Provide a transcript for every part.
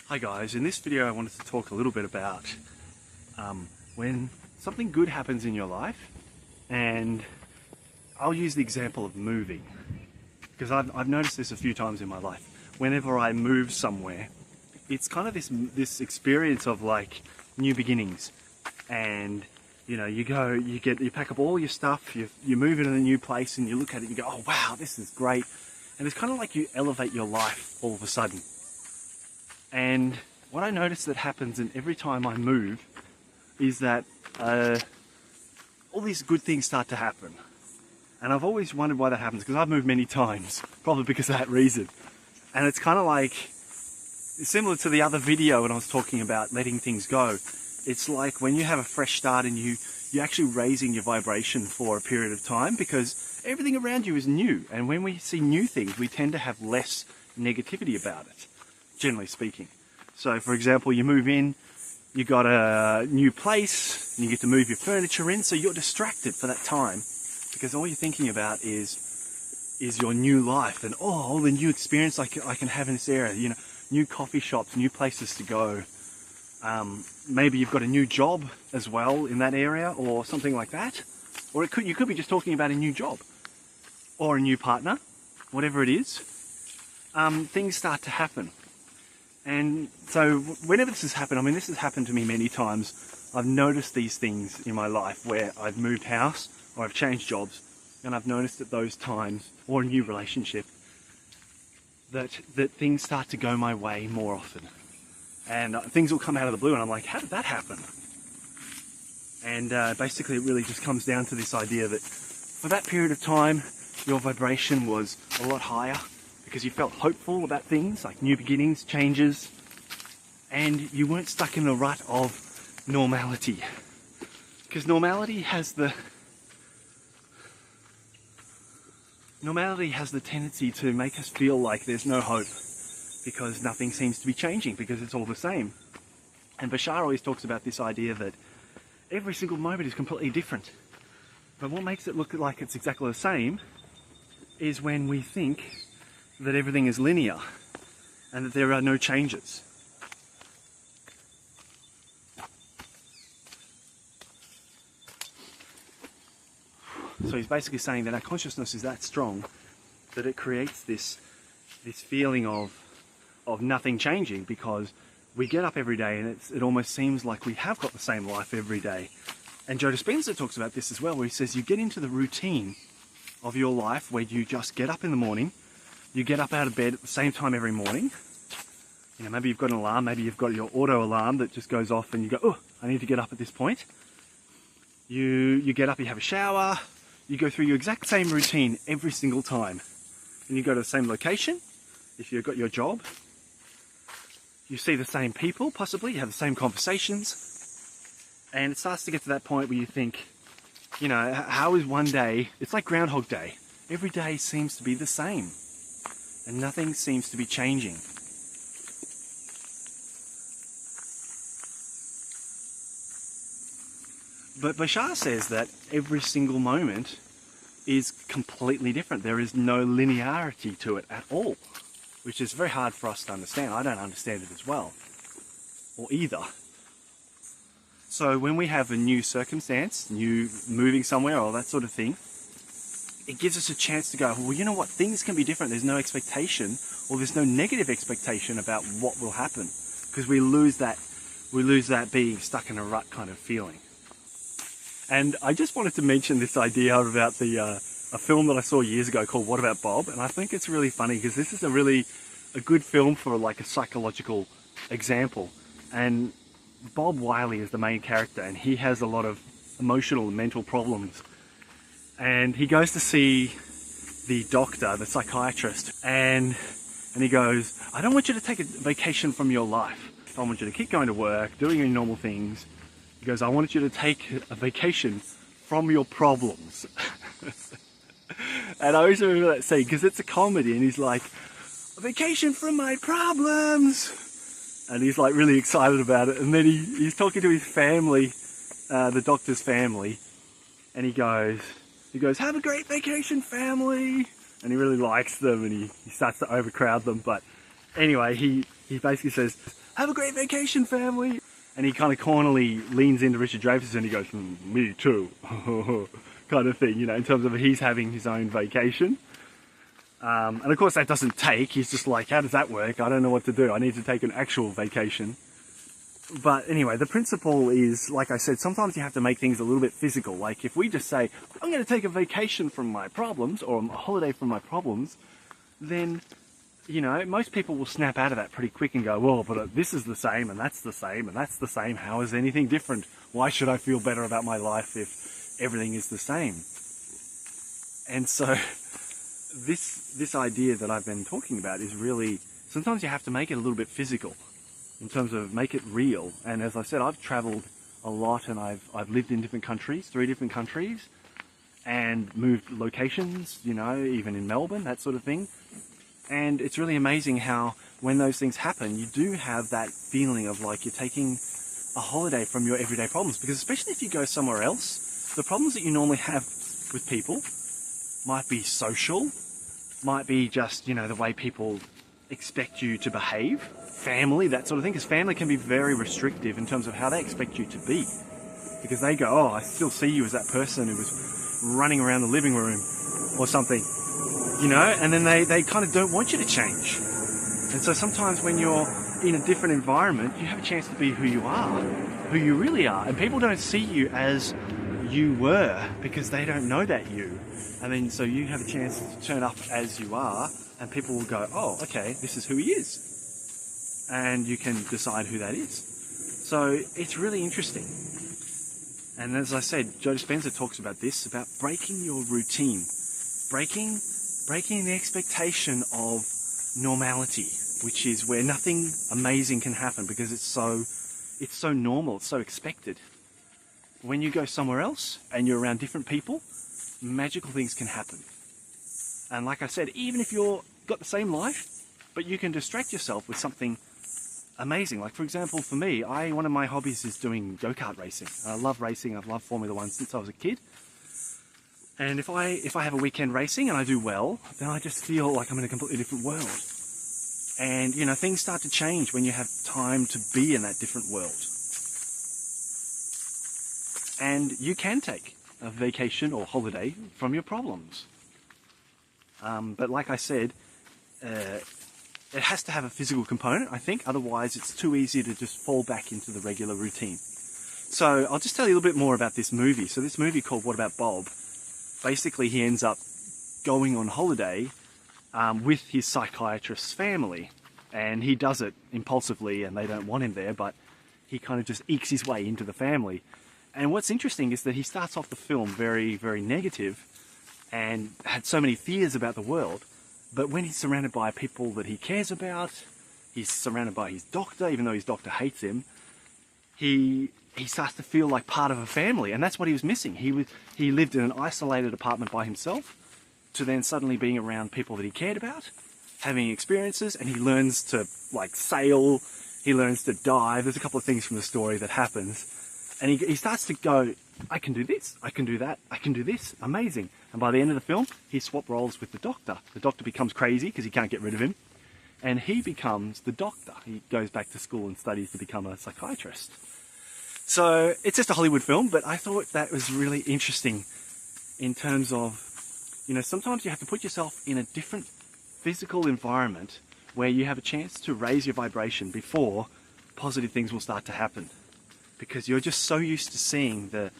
Hi guys, in this video I wanted to talk a little bit about when something good happens in your life, and I'll use the example of moving, because I've noticed this a few times in my life. Whenever I move somewhere, it's kind of this experience of like new beginnings, and you know, you pack up all your stuff, you move into a new place, and you look at it and you go, oh wow, this is great. And it's kind of like you elevate your life all of a sudden. And what I notice that happens in every time I move is that all these good things start to happen. And I've always wondered why that happens, because I've moved many times, probably because of that reason. And it's kind of like, similar to the other video when I was talking about letting things go. It's like when you have a fresh start and you're actually raising your vibration for a period of time, because everything around you is new. And when we see new things, we tend to have less negativity about it, generally speaking. So for example, you move in, you got a new place, and you get to move your furniture in, so you're distracted for that time, because all you're thinking about is your new life and all the new experience I can have in this area. You know, new coffee shops, new places to go. Maybe you've got a new job as well in that area, or something like that. Or you could be just talking about a new job or a new partner, whatever it is. Things start to happen. And so whenever this has happened, I mean, this has happened to me many times. I've noticed these things in my life where I've moved house or I've changed jobs, and I've noticed at those times, or a new relationship, that things start to go my way more often. And things will come out of the blue and I'm like, how did that happen? And basically it really just comes down to this idea that for that period of time, your vibration was a lot higher, because you felt hopeful about things like new beginnings, changes, and you weren't stuck in the rut of normality. Because normality has the tendency to make us feel like there's no hope, because nothing seems to be changing, because it's all the same. And Bashar always talks about this idea that every single moment is completely different. But what makes it look like it's exactly the same is when we think that everything is linear and that there are no changes. So he's basically saying that our consciousness is that strong that it creates this feeling of nothing changing, because we get up every day and it almost seems like we have got the same life every day. And Joe Dispenza talks about this as well, where he says you get into the routine of your life where you just get up in the morning, you get up out of bed at the same time every morning. You know, maybe you've got an alarm, maybe you've got your auto alarm that just goes off and you go, oh, I need to get up at this point. You get up, you have a shower, you go through your exact same routine every single time. And you go to the same location, if you've got your job. You see the same people, possibly, you have the same conversations. And it starts to get to that point where you think, you know, how is one day, it's like Groundhog Day. Every day seems to be the same, and nothing seems to be changing. But Bashar says that every single moment is completely different. There is no linearity to it at all, which is very hard for us to understand. I don't understand it as well, or either. So when we have a new circumstance, new moving somewhere or that sort of thing, it gives us a chance to go, well, you know what, things can be different. There's no expectation, or there's no negative expectation about what will happen, because we lose that being stuck in a rut kind of feeling. And I just wanted to mention this idea about a film that I saw years ago called What About Bob? And I think it's really funny, because this is a good film for like a psychological example. And Bob Wiley is the main character, and he has a lot of emotional and mental problems. And he goes to see the doctor, the psychiatrist, and he goes, I don't want you to take a vacation from your life. I want you to keep going to work, doing your normal things. He goes, I want you to take a vacation from your problems. And I always remember that scene, because it's a comedy, and he's like, a vacation from my problems. And he's like really excited about it. And then he's talking to his family, the doctor's family, and he goes, have a great vacation, family. And he really likes them, and he starts to overcrowd them. But anyway, he basically says, have a great vacation, family. And he kind of cornerly leans into Richard Dreyfuss and he goes, me too, kind of thing, you know, in terms of he's having his own vacation. And of course that doesn't take, he's just like, how does that work? I don't know what to do. I need to take an actual vacation. But anyway, the principle is, like I said, sometimes you have to make things a little bit physical. Like if we just say, I'm going to take a vacation from my problems, or a holiday from my problems, then, you know, most people will snap out of that pretty quick and go, well, but this is the same, and that's the same, and that's the same. How is anything different? Why should I feel better about my life if everything is the same? And so this idea that I've been talking about is really, sometimes you have to make it a little bit physical, in terms of make it real. And as I said, I've traveled a lot, and I've lived in different countries, 3 different countries, and moved locations, you know, even in Melbourne, that sort of thing. And it's really amazing how when those things happen, you do have that feeling of like you're taking a holiday from your everyday problems. Because especially if you go somewhere else, the problems that you normally have with people might be social, might be just, you know, the way people expect you to behave, family, that sort of thing, because family can be very restrictive in terms of how they expect you to be, because they go, oh, I still see you as that person who was running around the living room or something, you know, and then they kind of don't want you to change. And so sometimes when you're in a different environment, you have a chance to be who you are, who you really are, and people don't see you as you were because they don't know that you. And then so you have a chance to turn up as you are, and people will go, oh, okay, this is who he is. And you can decide who that is. So it's really interesting. And as I said, Joe Dispenza talks about this, about breaking your routine, breaking the expectation of normality, which is where nothing amazing can happen because it's so normal, it's so expected. When you go somewhere else and you're around different people, magical things can happen. And like I said, even if you've got the same life, but you can distract yourself with something amazing. Like for example, for me, one of my hobbies is doing go-kart racing. I love racing. I've loved Formula One since I was a kid. And if I have a weekend racing and I do well, then I just feel like I'm in a completely different world. And you know, things start to change when you have time to be in that different world. And you can take a vacation or holiday from your problems. But like I said, it has to have a physical component, I think, otherwise it's too easy to just fall back into the regular routine. So I'll just tell you a little bit more about this movie. So this movie called What About Bob, basically he ends up going on holiday with his psychiatrist's family, and he does it impulsively and they don't want him there, but he kind of just ekes his way into the family. And what's interesting is that he starts off the film very, very negative and had so many fears about the world. But when he's surrounded by people that he cares about, he's surrounded by his doctor, even though his doctor hates him, he starts to feel like part of a family, and that's what he was missing. He lived in an isolated apartment by himself, to then suddenly being around people that he cared about, having experiences, and he learns to like sail, he learns to dive. There's a couple of things from the story that happens, and he starts to go, I can do this, I can do that, I can do this, amazing. And by the end of the film, he swaps roles with the doctor. The doctor becomes crazy because he can't get rid of him, and he becomes the doctor. He goes back to school and studies to become a psychiatrist. So it's just a Hollywood film, but I thought that was really interesting in terms of, you know, sometimes you have to put yourself in a different physical environment where you have a chance to raise your vibration before positive things will start to happen. Because you're just so used to seeing the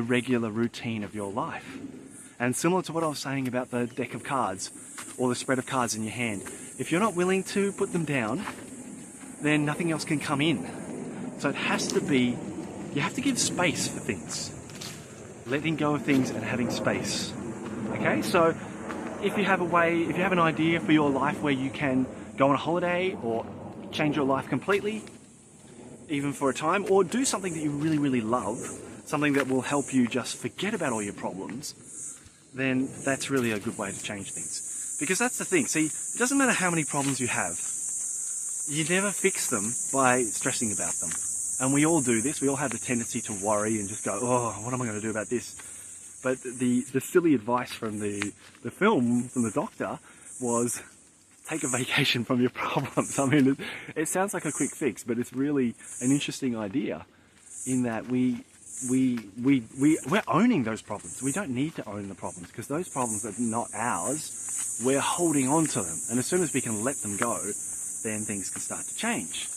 regular routine of your life. And similar to what I was saying about the deck of cards, or the spread of cards in your hand, if you're not willing to put them down, then nothing else can come in. So it has to be, you have to give space for things. Letting go of things and having space. Okay, so if you have a way, if you have an idea for your life where you can go on a holiday or change your life completely, even for a time, or do something that you really, really love, something that will help you just forget about all your problems, then that's really a good way to change things. Because that's the thing, see, it doesn't matter how many problems you have, you never fix them by stressing about them. And we all do this, we all have the tendency to worry and just go, oh, what am I going to do about this? But the silly advice from the film, from the doctor, was take a vacation from your problems. I mean, it sounds like a quick fix, but it's really an interesting idea in that we're owning those problems. We don't need to own the problems because those problems are not ours. We're holding on to them. And as soon as we can let them go, then things can start to change.